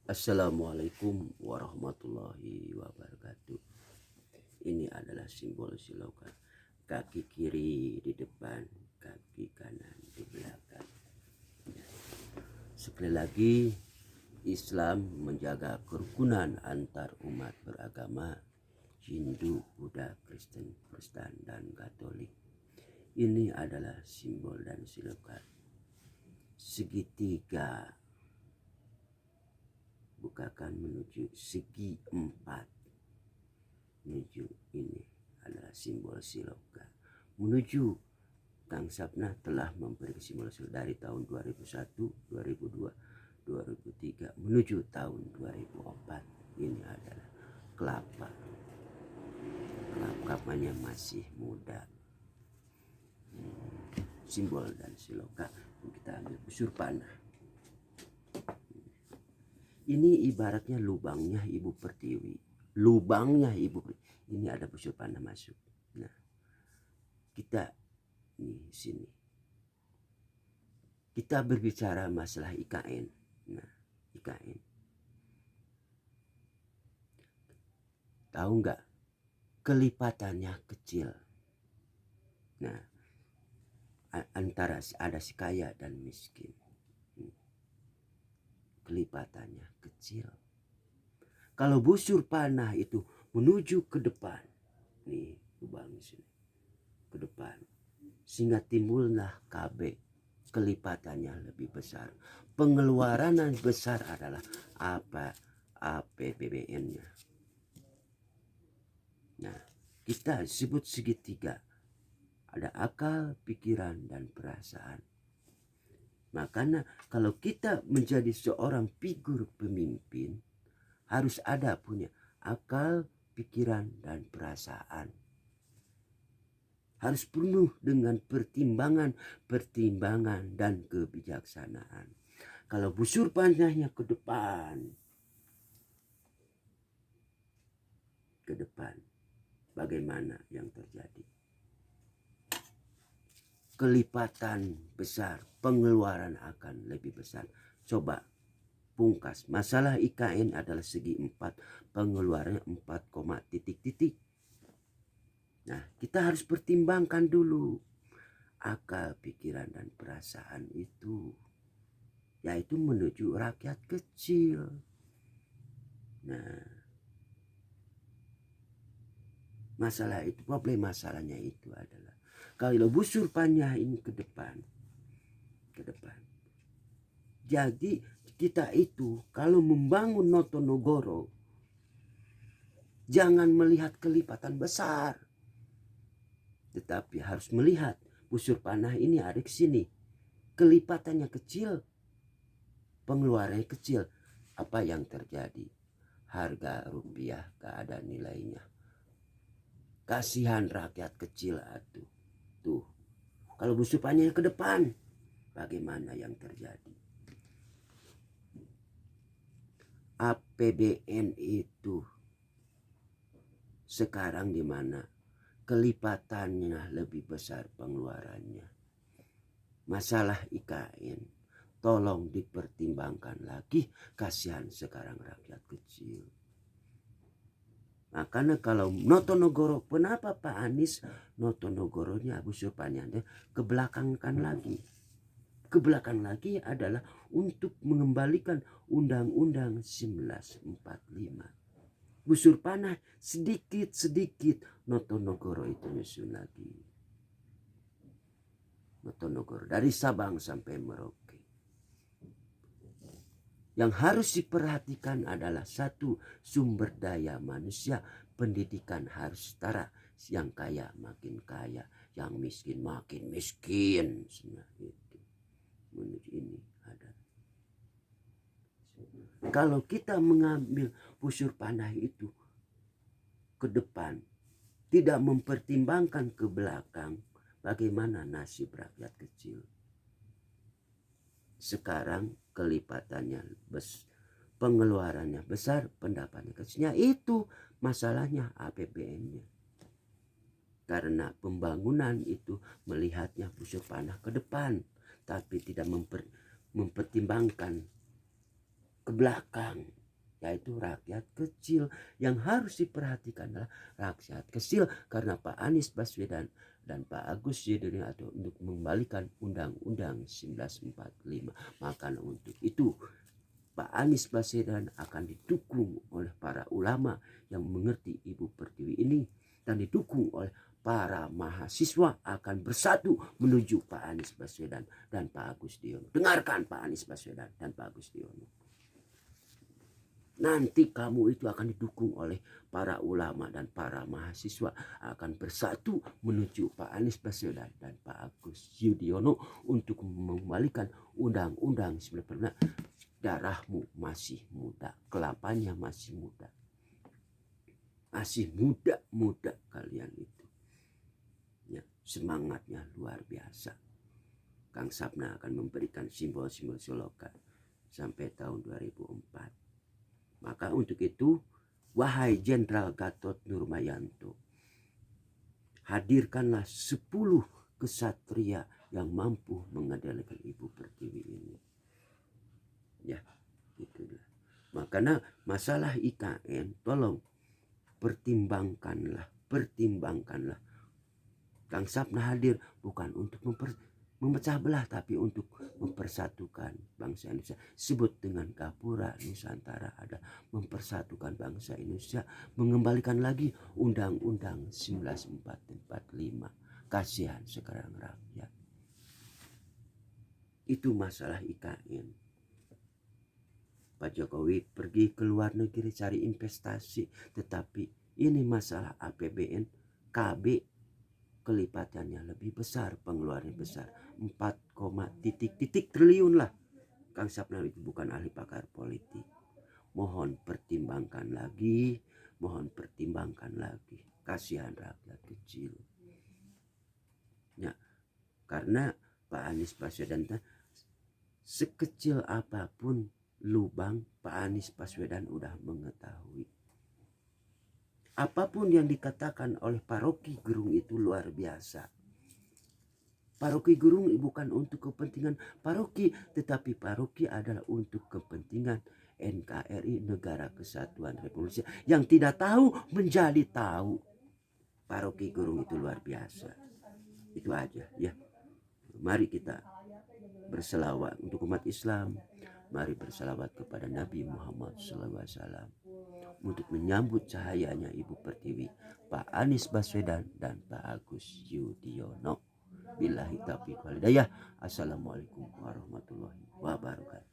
Assalamualaikum warahmatullahi wabarakatuh. Ini adalah simbol siloka. Kaki kiri di depan, kaki kanan di belakang. Sekali lagi, Islam menjaga kerukunan antar umat beragama Hindu, Buddha, Kristen, Protestan, dan Katolik. Ini adalah simbol dan siloka. Segitiga bukakan menuju segi empat. Menuju ini adalah simbol siloka. Menuju Kang Sapna telah memberi simbol siloka dari tahun 2001, 2002, 2003 menuju tahun 2004. Ini adalah kelapa. Kelapanya masih muda. Simbol dan siloka. Kita ambil busur panah. Ini ibaratnya lubangnya Ibu Pertiwi. Lubangnya Ibu Pertiwi. Ini ada busur panah masuk. Nah, kita di sini. Kita berbicara masalah IKN. Nah, IKN. Tahu nggak? Kelipatannya kecil. Nah, antara ada si kaya dan miskin. Kelipatannya kecil. Kalau busur panah itu menuju ke depan, nih lubang sini, ke depan, sehingga timbullah KB, kelipatannya lebih besar. Pengeluaran yang besar adalah APBN-nya. Nah, kita sebut segitiga. Ada akal, pikiran, dan perasaan. Makanya kalau kita menjadi seorang figur pemimpin, harus ada punya akal, pikiran, dan perasaan. Harus penuh dengan pertimbangan dan kebijaksanaan. Kalau busur panahnya ke depan, bagaimana yang terjadi? Kelipatan besar, pengeluaran akan lebih besar. Coba pungkas, masalah IKN adalah segi 4, pengeluarannya 4, titik. Nah, kita harus pertimbangkan dulu akal, pikiran, dan perasaan itu, yaitu menuju rakyat kecil. Nah, masalah itu, problem masalahnya itu adalah kalau busur panah ini ke depan. Jadi kita itu kalau membangun Notonegoro, jangan melihat kelipatan besar, tetapi harus melihat busur panah ini ada di sini, kelipatannya kecil, pengeluarannya kecil. Apa yang terjadi? Harga rupiah gak ada nilainya. Kasihan rakyat kecil atuh. Tuh, kalau busur panahnya ke depan, bagaimana yang terjadi? APBN itu sekarang di mana kelipatannya lebih besar pengeluarannya. Masalah IKN tolong dipertimbangkan lagi, kasihan sekarang rakyat kecil. Makanya kalau Notonegoro, kenapa Pak Anies Notonegoronya busur panahnya kebelakangkan lagi? Kebelakang lagi adalah untuk mengembalikan Undang-Undang 1945. Busur panah sedikit Notonegoro itu nyusun lagi. Notonegoro dari Sabang sampai Merauke. Yang harus diperhatikan adalah satu, sumber daya manusia, pendidikan harus setara. Yang kaya makin kaya, yang miskin makin miskin. Itu menuju ini ada. Kalau kita mengambil busur panah itu ke depan, tidak mempertimbangkan ke belakang, bagaimana nasib rakyat kecil? Sekarang kelipatannya pengeluarannya besar, pendapatannya kecilnya. Itu masalahnya APBN-nya. Karena pembangunan itu melihatnya busur panah ke depan, tapi tidak mempertimbangkan ke belakang, yaitu rakyat kecil. Yang harus diperhatikan adalah rakyat kecil, karena Pak Anies Baswedan dan Pak Agus Yudhoyono untuk mengembalikan Undang-Undang 1945. Maka untuk itu Pak Anies Baswedan akan didukung oleh para ulama yang mengerti Ibu Pertiwi ini, dan didukung oleh para mahasiswa akan bersatu menuju Pak Anies Baswedan dan Pak Agus Yudhoyono. Dengarkan Pak Anies Baswedan dan Pak Agus Yudhoyono. Nanti kamu itu akan didukung oleh para ulama dan para mahasiswa akan bersatu menuju Pak Anies Baswedan dan Pak Agus Yudhoyono untuk mengembalikan Undang-Undang 1945. Darahmu masih muda, kelapanya masih muda. Masih muda kalian itu. Ya, semangatnya luar biasa. Kang Sapna akan memberikan simbol-simbol Soloka sampai tahun 2004. Maka untuk itu, wahai Jenderal Gatot Nurmantio, hadirkanlah 10 kesatria yang mampu mengendalikan Ibu Pertiwi ini. Ya, itulah. Makanya masalah IKN, tolong pertimbangkanlah. Kang Sapna hadir bukan untuk memecah belah, tapi untuk mempersatukan bangsa Indonesia. Sebut dengan Gapura Nusantara, ada mempersatukan bangsa Indonesia, mengembalikan lagi Undang-Undang 1945. Kasihan sekarang rakyat. Itu masalah IKN. Pak Jokowi pergi ke luar negeri cari investasi, tetapi ini masalah APBN KB kelipatannya lebih besar, pengeluaran besar, 4, triliun lah. Kang Sapna itu bukan ahli pakar politik. Mohon pertimbangkan lagi. Kasihan rakyat kecil. Ya, karena Pak Anies Baswedan sekecil apapun lubang, Pak Anies Baswedan udah mengetahui. Apapun yang dikatakan oleh Paroki Gerung itu luar biasa. Paroki Gerung bukan untuk kepentingan paroki, tetapi paroki adalah untuk kepentingan NKRI, Negara Kesatuan Republik Indonesia. Yang tidak tahu menjadi tahu. Paroki Gerung itu luar biasa. Itu aja ya. Mari kita berselawat untuk umat Islam. Mari berselawat kepada Nabi Muhammad SAW untuk menyambut cahayanya Ibu Pertiwi, Pak Anies Baswedan dan Pak Agus Yudhoyono. Billahi taufiq wal hidayah. Assalamualaikum warahmatullahi wabarakatuh.